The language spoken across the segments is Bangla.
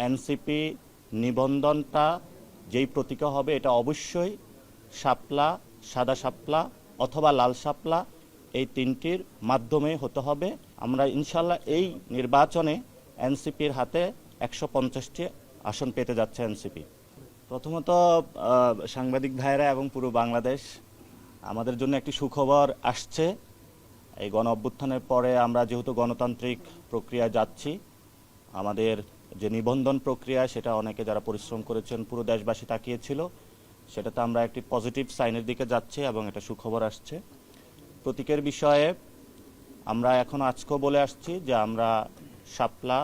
এনসিপি নিবন্ধনটা যেই প্রতীকে হবে এটা অবশ্যই শাপলা, সাদা শাপলা অথবা লাল শাপলা এই তিনটির মাধ্যমে হতে হবে। আমরা ইনশাল্লাহ এই নির্বাচনে এনসিপির হাতে 150টি আসন পেতে যাচ্ছে এনসিপি। প্রথমত সাংবাদিক ভাইরা এবং পুরো বাংলাদেশ, আমাদের জন্য একটি সুখবর আসছে। এই গণ অভ্যুত্থানের পরে আমরা যেহেতু গণতান্ত্রিক প্রক্রিয়া যাচ্ছি, আমাদের যে নিবন্ধন প্রক্রিয়া সেটা অনেকে যারা পরিশ্রম করেছেন পুরো দেশবাসী তাকিয়েছিল, সেটাতে আমরা একটি পজিটিভ সাইনের দিকে যাচ্ছি এবং এটা সুখবর আসছে। প্রতীকের বিষয়ে আমরা এখন আজকেও বলে আসছি যে আমরা শাপলা,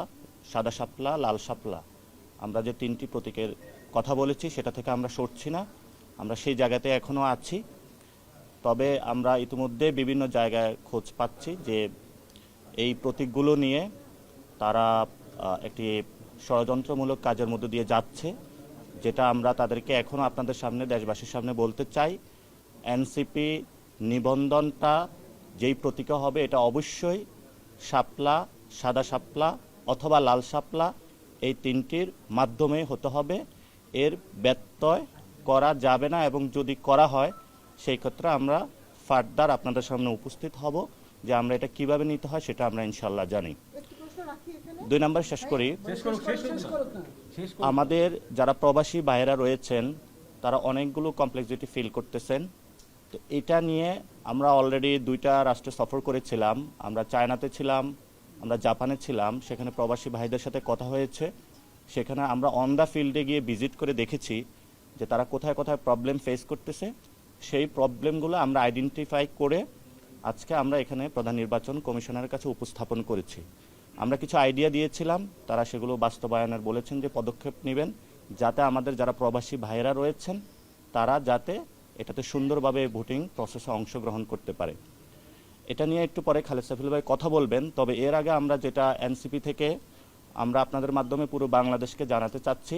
সাদা শাপলা, লাল শাপলা, আমরা যে তিনটি প্রতীকের কথা বলেছি সেটা থেকে আমরা সরছি না, আমরা সেই জায়গাতে এখনও আছি। তবে আমরা ইতিমধ্যে বিভিন্ন জায়গায় খোঁজ পাচ্ছি যে এই প্রতীকগুলো নিয়ে তারা একটি ষড়যন্ত্রমূলক কাজের মধ্যে দিয়ে যাচ্ছে, যেটা আমরা তাদেরকে এখনও আপনাদের সামনে, দেশবাসীর সামনে বলতে চাই। এনসিপি নিবন্ধনটা যেই প্রতীকে হবে এটা অবশ্যই শাপলা, সাদা শাপলা অথবা লাল শাপলা এই তিনটির মাধ্যমে হতে হবে। এর ব্যত্যয় করা যাবে না, এবং যদি করা হয় সেই ক্ষেত্রে আমরা ফার্দার আপনাদের সামনে উপস্থিত হব যে আমরা এটা কিভাবে নিতে হয় সেটা আমরা ইনশাল্লাহ জানি। 2 নম্বর শেষ করি। আমাদের যারা প্রবাসী ভাইয়েরা রয়েছেন তারা অনেকগুলো কমপ্লেক্সিটি ফিল করতেছেন। তো এটা নিয়ে আমরা অলরেডি 2টা রাষ্ট্রে সফর করেছিলাম। আমরা চায়নাতে ছিলাম, আমরা জাপানে ছিলাম। সেখানে প্রবাসী ভাইদের সাথে কথা হয়েছে। সেখানে আমরা অন দ্য ফিল্ডে গিয়ে ভিজিট করে দেখেছি যে তারা কোথায় কোথায় প্রবলেম ফেস করতেছে। সেই প্রবলেমগুলো আমরা আইডেন্টিফাই করে আজকে আমরা এখানে প্রধান নির্বাচন কমিশনারের কাছে উপস্থাপন করেছি। আমরা কিছু আইডিয়া দিয়েছিলাম, তারা সেগুলো বাস্তবায়নের বলেছেন যে পদক্ষেপ নেবেন, যাতে আমাদের যারা প্রবাসী ভাইয়েরা রয়েছেন তারা যাতে এটাতে সুন্দরভাবে ভোটিং প্রসেসে অংশগ্রহণ করতে পারে। এটা নিয়ে একটু পরে খালেদ সাইফুল ভাই কথা বলবেন। তবে এর আগে আমরা যেটা এনসিপি থেকে আমরা আপনাদের মাধ্যমে পুরো বাংলাদেশকে জানাতে চাচ্ছি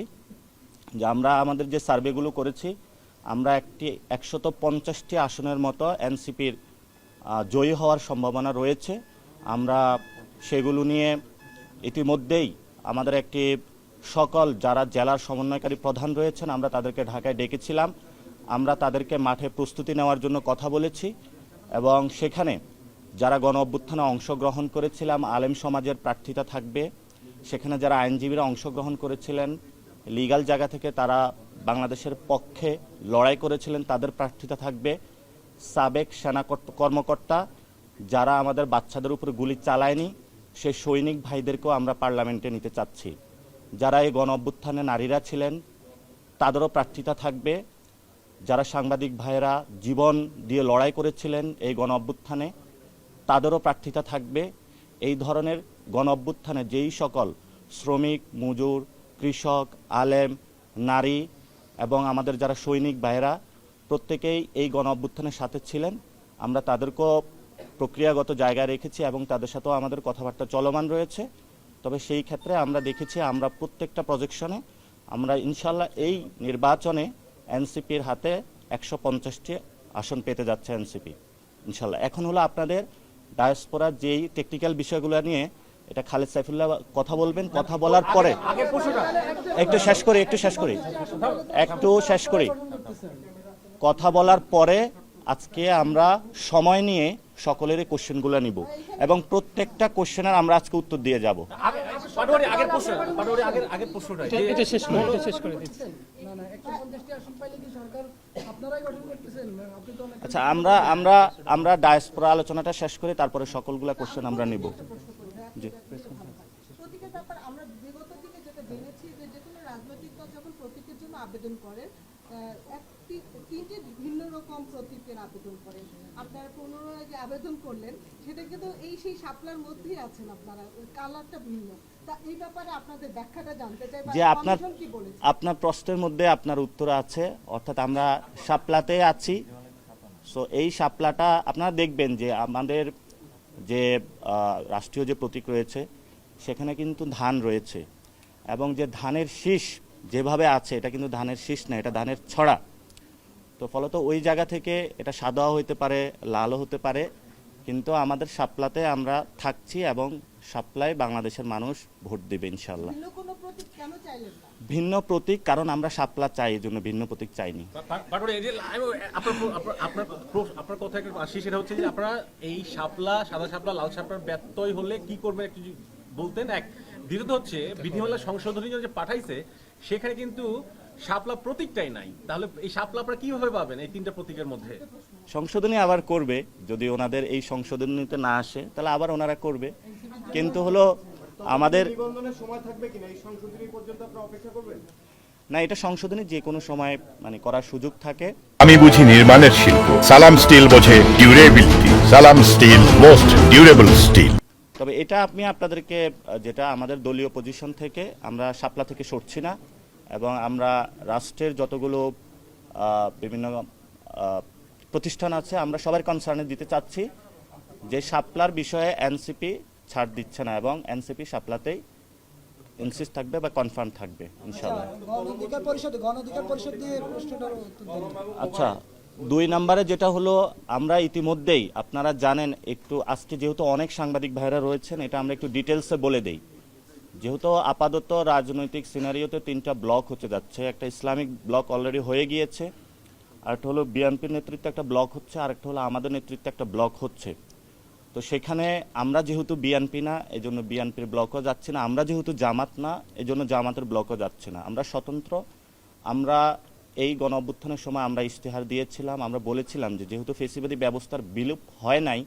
যে আমরা আমাদের যে সার্ভেগুলো করেছি, আমরা 150টি আসনের মতো এনসিপির জয়ী হওয়ার সম্ভাবনা রয়েছে। আমরা সেগুলো নিয়ে ইতিমধ্যেই আমাদের একটি সকল যারা জেলার সমন্বয়কারী প্রধান রয়েছেন আমরা তাদেরকে ঢাকায় ডেকেছিলাম। আমরা তাদেরকে মাঠে প্রস্তুতি নেওয়ার জন্য কথা বলেছি, এবং সেখানে যারা গণ অভ্যুত্থানে অংশগ্রহণ করেছিলাম আলেম সমাজের প্রার্থিতা থাকবে। সেখানে যারা আইনজীবীরা অংশগ্রহণ করেছিলেন লিগ্যাল জায়গা থেকে, তারা বাংলাদেশের পক্ষে লড়াই করেছিলেন, তাদের প্রার্থিতা থাকবে। সাবেক সেনা কর্মকর্তা যারা আমাদের বাচ্চাদের উপরে গুলি চালায়নি সেই সৈনিক ভাইদেরকেও আমরা পার্লামেন্টে নিতে চাচ্ছি। যারা এই গণ অভ্যুত্থানে নারীরা ছিলেন তাদেরও প্রার্থিতা থাকবে। যারা সাংবাদিক ভাইয়েরা জীবন দিয়ে লড়াই করেছিলেন এই গণ অভ্যুত্থানে তাদেরও প্রার্থিতা থাকবে। এই ধরনের গণ অভ্যুত্থানে যেই সকল শ্রমিক, মজুর, কৃষক, আলেম, নারী এবং আমাদের যারা সৈনিক ভাইয়েরা প্রত্যেকেই এই গণ অভ্যুত্থানের সাথে ছিলেন, আমরা তাদেরকেও প্রক্রিয়াগত জায়গায় রেখেছি এবং তাদের সাথেও আমাদের কথাবার্তা চলমান রয়েছে। তবে সেই ক্ষেত্রে আমরা দেখেছি আমরা প্রত্যেকটা প্রজেকশনে আমরা ইনশাল্লাহ এই নির্বাচনে এনসিপির হাতে 150টি আসন পেতে যাচ্ছে এনসিপি ইনশাল্লাহ। এখন হলো আপনাদের ডায়াসপোরার যেই টেকনিক্যাল বিষয়গুলো নিয়ে এটা খালেদ সাইফুল্লাহ কথা বলবেন। কথা বলার পরে একটু শেষ করি কথা বলার পরে আজকে আমরা সময় নিয়ে সকলেরই কোশ্চেনগুলো নিব এবং প্রত্যেকটা কোশ্চেনের আমরা আজকে উত্তর দিয়ে যাব। আচ্ছা, আমরা ডায়াসপোরা আলোচনাটা শেষ করে তারপরে সকলগুলা কোশ্চেন আমরা নিব। জি, আবেদন করেন তিনটি ভিন্ন রকম প্রতীকের আবেদন করেন। আপনারা পুনরায় যে আবেদন করলেন সেটা কিন্তু সেই শাপলার মধ্যেই আছেন, আপনারা কালারটা ভিন্ন। তা এই ব্যাপারে আপনাদের ব্যাখ্যাটা জানতে চাই যে আপনার প্রশ্নের মধ্যে আপনার উত্তর আছে, অর্থাৎ আমরা শাপলাতে আছি। সো এই শাপলাটা আপনারা দেখবেন যে আমাদের যে রাষ্ট্রীয় যে প্রতীক রয়েছে সেখানে কিন্তু ধান রয়েছে, এবং যে ধানের শীষ যেভাবে আছে এটা কিন্তু ধানের শীষ না, এটা ধানের ছড়া। তো ফলত ওই জায়গা থেকে এটা সাদাও হতে পারে, লালও হতে পারে, কিন্তু আমাদের শাপলাতে আমরা থাকছি এবং শাপলায় বাংলাদেশের মানুষ ভোট দেবে ইনশাল্লাহ। ভিন্ন কোনো প্রতীক কেন চাইলেন না? ভিন্ন প্রতীক, কারণ আমরা শাপলা চাই, এই জন্য ভিন্ন প্রতীক চাইনি। আপনার কথা একটা আসি, সেটা হচ্ছে যে আপনারা এই শাপলা, সাদা শাপলা, লাল শাপলার ব্যত্যয় হলে কি করবেন একটু যদি বলতেন। এক, দ্বিতীয়ত হচ্ছে বিধিমালা সংশোধনী যে পাঠাইছে সেখানে কিন্তু শাপলা প্রতীকটাই নাই, তাহলে এই শাপলা আপনারা কিভাবে পাবেন এই তিনটা প্রতীকের মধ্যে? সংশোধনী আবার করবে, যদি ওনাদের এই সংশোধনীতে না আসে তাহলে আবার ওনারা করবে, কিন্তু হলো আমাদের নিবন্ধনের সময় থাকবে কিনা এই সংশোধনী পর্যন্ত আপনারা অপেক্ষা করবেন? না, এটা সংশোধনী যে কোনো সময় মানে করার সুযোগ থাকে। আমি বুঝি নির্মাণের শিল্প, সালাম স্টিল বোঝে ডিউরেবিলিটি। সালাম স্টিল, মোস্ট ডিউরেবল স্টিল। তবে এটা আপনি আপনাদেরকে যেটা আমাদের দলীয় পজিশন থেকে আমরা শাপলা থেকে সরছি না, এবং আমরা রাষ্ট্রের যতগুলো বিভিন্ন প্রতিষ্ঠান আছে আমরা সবার কনসার্নে দিতে চাচ্ছি যে শাপলার বিষয়ে এনসিপি ছাড় দিচ্ছে না, এবং এনসিপি শাপলাতেই ইনসিস্ট থাকবে বা কনফার্ম থাকবে ইনশাআল্লাহ। গণ অধিকার পরিষদ নিয়ে প্রশ্নটার উত্তর দিন। আচ্ছা, 2 নম্বরে যেটা হলো, আমরা ইতিমধ্যেই আপনারা জানেন, একটু আজকে যেহেতু অনেক সাংবাদিক ভাইরা রয়েছেন, এটা আমরা একটু ডিটেলসে বলে দেই। যেহেতু আপাতত রাজনৈতিক সিনারিওতে 3টা ব্লক হতে যাচ্ছে, একটা ইসলামিক ব্লক অলরেডি হয়ে গিয়েছে, আরেকটা হলো বিএনপির নেতৃত্বে একটা ব্লক হচ্ছে, আরেকটা হলো আমাদের নেতৃত্বে একটা ব্লক হচ্ছে। তো সেখানে আমরা যেহেতু বিএনপি না, এজন্য বিএনপির ব্লকও যাচ্ছে না, আমরা যেহেতু জামাত না, এজন্য জামাতের ব্লকও যাচ্ছে না, আমরা স্বতন্ত্র। আমরা এই গণ অভ্যুত্থানের সময় আমরা ইশতেহার দিয়েছিলাম, আমরা বলেছিলাম যে যেহেতু ফেসিবাদী ব্যবস্থার বিলোপ হয় নাই,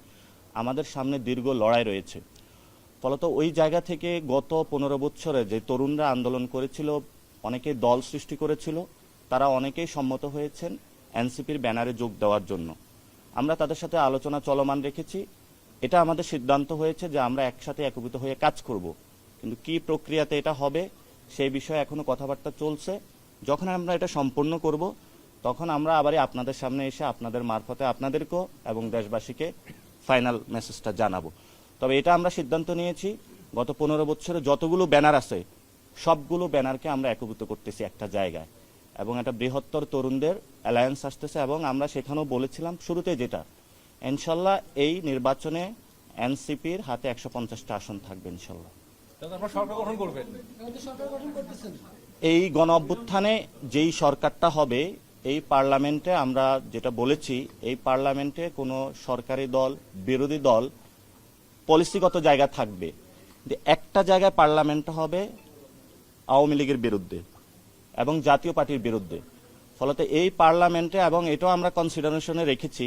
আমাদের সামনে দীর্ঘ লড়াই রয়েছে। ফলত ওই জায়গা থেকে গত 15 বছরে যে তরুণরা আন্দোলন করেছিল, অনেকেই দল সৃষ্টি করেছিল, তারা অনেকেই সম্মত হয়েছেন এনসিপির ব্যানারে যোগ দেওয়ার জন্য। আমরা তাদের সাথে আলোচনা চলমান রেখেছি। এটা আমাদের সিদ্ধান্ত হয়েছে যে আমরা একসাথে একীভূত হয়ে কাজ করব, কিন্তু কি প্রক্রিয়াতে এটা হবে সেই বিষয়ে এখনো কথাবার্তা চলছে। যখন আমরা এটা সম্পূর্ণ করব, তখন আমরা আবারই আপনাদের সামনে এসে আপনাদের মারফতে আপনাদেরকেও এবং দেশবাসীকে ফাইনাল মেসেজটা জানাবো। তবে এটা আমরা সিদ্ধান্ত নিয়েছি, গত 15 বছরে যতগুলো ব্যানার আছে সবগুলো ব্যানারকে আমরা একীভূত করতেছি একটা জায়গায়, এবং একটা বৃহত্তর তরুণদের অ্যালায়েন্স আসতেছে। এবং আমরা সেখানেও বলেছিলাম শুরুতে যেটা, ইনশাল্লাহ এই নির্বাচনে এনসিপির হাতে 150টা আসন থাকবে ইনশাল্লাহ। আপনারা সরকার গঠন করবেন? এখন তো সরকার গঠন করতেছেন। এই গণ অভ্যুত্থানে যেই সরকারটা হবে, এই পার্লামেন্টে আমরা যেটা বলেছি, এই পার্লামেন্টে কোনো সরকারি দল, বিরোধী দল, পলিসিগত জায়গা থাকবে, যে একটা জায়গায় পার্লামেন্ট হবে আওয়ামী লীগের বিরুদ্ধে এবং জাতীয় পার্টির বিরুদ্ধে। ফলত এই পার্লামেন্টে, এবং এটাও আমরা কনসিডারেশনে রেখেছি,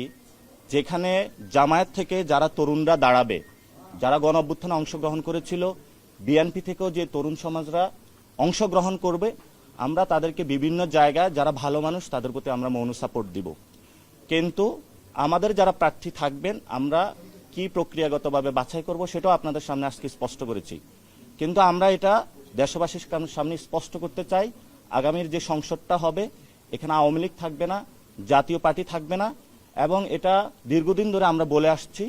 যেখানে জামায়াত থেকে যারা তরুণরা দাঁড়াবে, যারা গণ অভ্যুত্থানে অংশগ্রহণ করেছিল, বিএনপি থেকেও যে তরুণ সমাজরা অংশগ্রহণ করবে, আমরা তাদেরকে বিভিন্ন জায়গায় যারা ভালো মানুষ তাদের প্রতি আমরা মৌন সাপোর্ট দিব। কিন্তু আমাদের যারা প্রার্থী থাকবেন আমরা কি প্রক্রিয়াগতভাবে বাছাই করব সেটাও আপনাদের সামনে আজকে স্পষ্ট করেছি। কিন্তু আমরা এটা দেশবাসীর সামনে স্পষ্ট করতে চাই, আগামীর যে সংসদটা হবে এখানে আওয়ামী লীগ থাকবে না, জাতীয় পার্টি থাকবে না, এবং এটা দীর্ঘদিন ধরে আমরা বলে আসছি।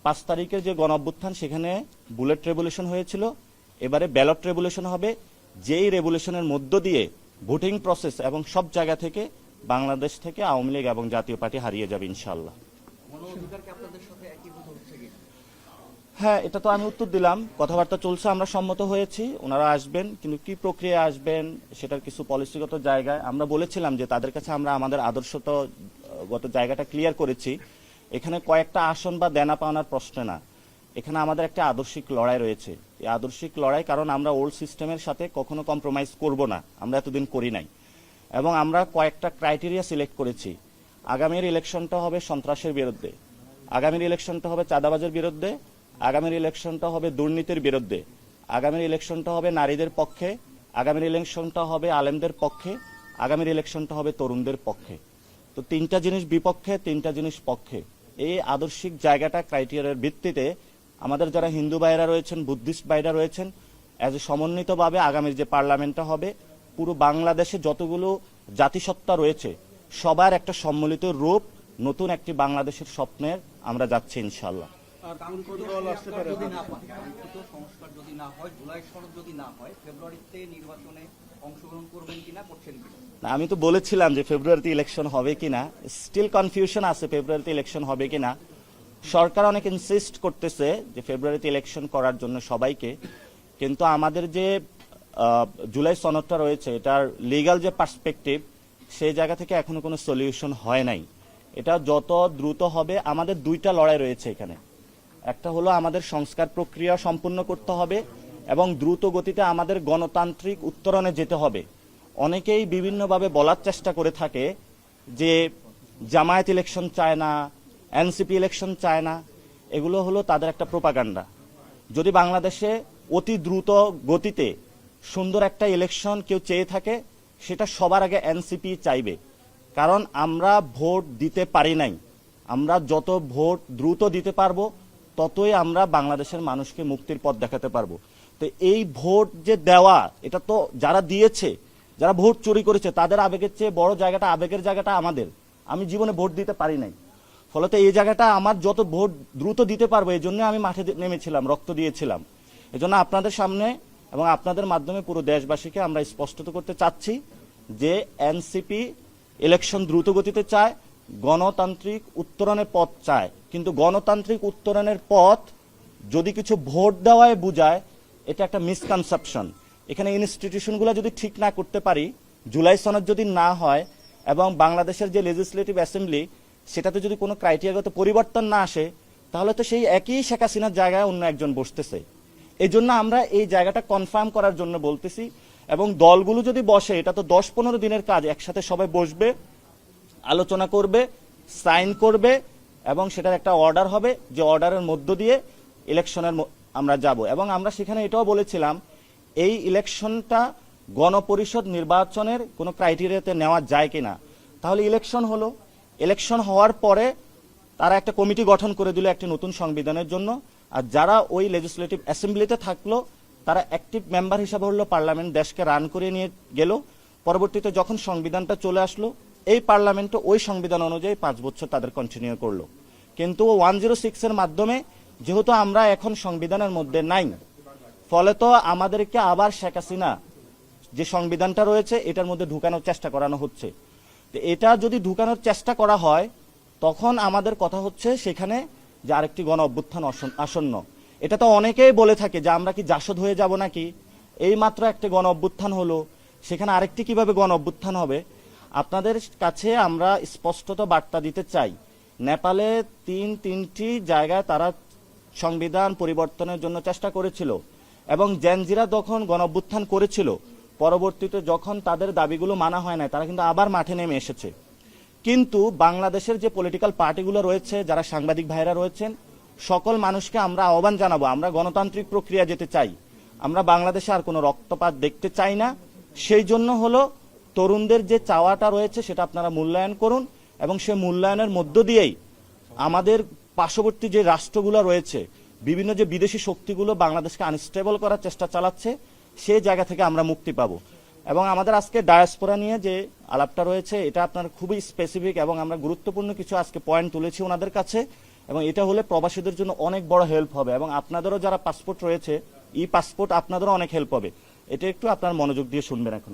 5 তারিখের যে গণ অভ্যুত্থান, সেখানে বুলেট রেভলিউশন হয়েছিল, এবারে ব্যালট রেভলিউশন হবে, যেই রেভলিউশনের মধ্য দিয়ে ভোটিং প্রসেস এবং সব জায়গা থেকে বাংলাদেশ থেকে আওয়ামী লীগ এবং জাতীয় পার্টি হারিয়ে যাবে ইনশাআল্লাহ। হ্যাঁ, এটা তো আমি উত্তর দিলাম, কথাবার্তা চলছে, আমরা সম্মত হয়েছি, ওনারা আসবেন, কিন্তু কি প্রক্রিয়া আসবেন সেটার কিছু পলিসিগত জায়গায় আমরা বলেছিলাম যে তাদের কাছে আমরা আমাদের আদর্শগত জায়গাটা ক্লিয়ার করেছি। এখানে কয়েকটা আসন বা দেনা পাওনার প্রশ্ন না, এখানে আমাদের একটা আদর্শিক লড়াই রয়েছে। এই আদর্শিক লড়াই, কারণ আমরা ওল্ড সিস্টেমের সাথে কখনো কম্প্রোমাইজ করব না, আমরা এতদিন করি নাই, এবং আমরা কয়েকটা ক্রাইটেরিয়া সিলেক্ট করেছি। আগামীর ইলেকশনটা হবে সন্ত্রাসের বিরুদ্ধে, আগামীর ইলেকশনটা হবে চাঁদাবাজের বিরুদ্ধে, আগামীর ইলেকশনটা হবে দুর্নীতির বিরুদ্ধে, আগামীর ইলেকশনটা হবে নারীদের পক্ষে, আগামীর ইলেকশনটা হবে আলেমদের পক্ষে, আগামীর ইলেকশনটা হবে তরুণদের পক্ষে। তো 3টা জিনিস বিপক্ষে, 3টা জিনিস পক্ষে। এই আদর্শিক জায়গাটা ক্রাইটেরিয়ার ভিত্তিতে আমাদের যারা হিন্দু ভাইরা রয়েছেন, বুদ্ধিস্ট ভাইরা রয়েছেন, এজ এ সমন্বিতভাবে আগামীর যে পার্লামেন্টটা হবে, পুরো বাংলাদেশে যতগুলো জাতিসত্তা রয়েছে সবার একটা সম্মিলিত রূপ, নতুন একটি বাংলাদেশের স্বপ্নের আমরা যাচ্ছি ইনশাআল্লাহ। সংস্কার যদি না হয়, জুলাই সনদ যদি না হয়, ফেব্রুয়ারিতে নির্বাচনে অংশগ্রহণ করবেন কিনা, করছেন কিনা? আমি তো বলেছিলাম যে ফেব্রুয়ারিতে ইলেকশন হবে কিনা, স্টিল কনফিউশন আছে ফেব্রুয়ারিতে ইলেকশন হবে কিনা। সরকার অনেক ইনসিস্ট করতেছে যে ফেব্রুয়ারিতে ইলেকশন করার জন্য সবাইকে, কিন্তু আমাদের যে জুলাই সনদটা রয়েছে এটার লিগ্যাল যে পার্সপেক্টিভ সেই জায়গা থেকে এখনো কোনো সলিউশন হয় নাই। এটা যত দ্রুত হবে, আমাদের দুইটা লড়াই রয়েছে এখানে। একটা হলো আমাদের সংস্কার প্রক্রিয়া সম্পূর্ণ করতে হবে এবং দ্রুত গতিতে আমাদের গণতান্ত্রিক উত্তরণে যেতে হবে। অনেকেই বিভিন্নভাবে বলার চেষ্টা করে থাকে যে জামায়াত ইলেকশন চায় না, এনসিপি ইলেকশন চায় না, এগুলো হলো তাদের একটা প্রোপাগান্ডা। যদি বাংলাদেশে অতি দ্রুত গতিতে সুন্দর একটা ইলেকশন কেউ চেয়ে থাকে, সেটা সবার আগে এনসিপি চাইবে, কারণ আমরা ভোট দিতে পারি নাই। আমরা যত ভোট দ্রুত দিতে পারবো ততই আমরা বাংলাদেশের মানুষকে মুক্তির পথ দেখাতে পারবো। তো এই ভোট যে দেওয়া, এটা তো যারা দিয়েছে, যারা ভোট চুরি করেছে তাদের আবেগের চেয়ে বড় জায়গাটা, আবেগের জায়গাটা আমাদের। আমি জীবনে ভোট দিতে পারি নাই, ফলত এই জায়গাটা আমার যত ভোট দ্রুত দিতে পারবো এই জন্য আমি মাঠে নেমেছিলাম, রক্ত দিয়েছিলাম। এজন্য আপনাদের সামনে এবং আপনাদের মাধ্যমে পুরো দেশবাসীকে আমরা স্পষ্ট করতে চাচ্ছি যে এনসিপি ইলেকশন দ্রুত গতিতে চায়, গণতান্ত্রিক উত্তরণের পথ চায়। কিন্তু গণতান্ত্রিক উত্তরণের পথ যদি কিছু ভোট দেওয়ায় বোঝায়, এটা একটা মিসকনসেপশন। এখানে ইনস্টিটিউশনগুলো যদি ঠিক না করতে পারি, জুলাই সনদ যদি না হয় এবং বাংলাদেশের যে লেজিসলেটিভ অ্যাসেম্বলি সেটাতে যদি কোনো ক্রাইটেরিয়াগত পরিবর্তন না আসে, তাহলে তো সেই একই শেখ হাসিনার জায়গায় অন্য একজন বসতেছে। এই জন্য আমরা এই জায়গাটা কনফার্ম করার জন্য বলতেছি, এবং দলগুলো যদি বসে, এটা তো 10-15 দিনের কাজ, একসাথে সবাই বসবে, আলোচনা করবে, সাইন করবে এবং সেটার একটা অর্ডার হবে, যে অর্ডারের মধ্য দিয়ে ইলেকশনের আমরা যাব। এবং আমরা সেখানে এটাও বলেছিলাম এই ইলেকশনটা গণপরিষদ নির্বাচনের কোনো ক্রাইটেরিয়াতে নেওয়া যায় কিনা। তাহলে ইলেকশন হলো, ইলেকশন হওয়ার পরে তারা একটা কমিটি গঠন করে দিল একটা নতুন সংবিধানের জন্য, আর যারা ওই লেজিসলেটিভ অ্যাসেম্বলিতে থাকলো তারা অ্যাক্টিভ মেম্বার হিসাবে হলো, পার্লামেন্ট দেশকে রান করে নিয়ে গেল। পরবর্তীতে যখন সংবিধানটা চলে আসলো, এই পার্লামেন্টও ওই সংবিধান অনুযায়ী 5 বছর তাদের কন্টিনিউ করলো। কিন্তু 106 এর মাধ্যমে যেহেতু আমরা এখন সংবিধানের মধ্যে নাই, ফলে তো আমাদেরকে আবার শেখ হাসিনা যে সংবিধানটা রয়েছে এটার মধ্যে ঢুকানোর চেষ্টা করানো হচ্ছে। তো এটা যদি ঢুকানোর চেষ্টা করা হয়, তখন আমাদের কথা হচ্ছে সেখানে যে আরেকটি গণ অভ্যুত্থান আসন্ন। এটা তো অনেকেই বলে থাকে যে আমরা কি জাসদ হয়ে যাব নাকি, এই মাত্র একটা গণ অভ্যুত্থান হলো, সেখানে আরেকটি কিভাবে গণ অভ্যুত্থান হবে। আপনাদের কাছে আমরা স্পষ্টত বার্তা দিতে চাই, নেপালে তিনটি জায়গায় তারা সংবিধান পরিবর্তনের জন্য চেষ্টা করেছিল, এবং জেনজিরা যখন গণ অভ্যুত্থান করেছিল, পরবর্তীতে যখন তাদের দাবিগুলো মানা হয় না, তারা কিন্তু আবার মাঠে নেমে এসেছে। কিন্তু বাংলাদেশের যে পলিটিক্যাল পার্টিগুলো রয়েছে, যারা সাংবাদিক ভাইরা রয়েছেন, সকল মানুষকে আমরা আহ্বান জানাবো, আমরা গণতান্ত্রিক প্রক্রিয়া যেতে চাই, আমরা বাংলাদেশে আর কোনো রক্তপাত দেখতে চাই না। সেই জন্য হলো তরুণদের যে চাওয়াটা রয়েছে সেটা আপনারা মূল্যায়ন করুন, এবং সে মূল্যায়নের মধ্য দিয়েই আমাদের পার্শ্ববর্তী যে রাষ্ট্রগুলো রয়েছে, বিভিন্ন যে বিদেশি শক্তিগুলো বাংলাদেশকে আনস্টেবল করার চেষ্টা চালাচ্ছে, সেই জায়গা থেকে আমরা মুক্তি পাবো। এবং আমাদের আজকে ডায়াসপোরা নিয়ে যে আলাপটা রয়েছে, এটা আপনার খুবই স্পেসিফিক এবং আমরা গুরুত্বপূর্ণ কিছু আজকে পয়েন্ট তুলেছি ওনাদের কাছে, এবং এটা হলে প্রবাসীদের জন্য অনেক বড় হেল্প হবে, এবং আপনাদেরও যারা পাসপোর্ট রয়েছে, ই পাসপোর্ট আপনাদেরও অনেক হেল্প হবে। এটা একটু আপনার মনোযোগ দিয়ে শুনবেন এখন।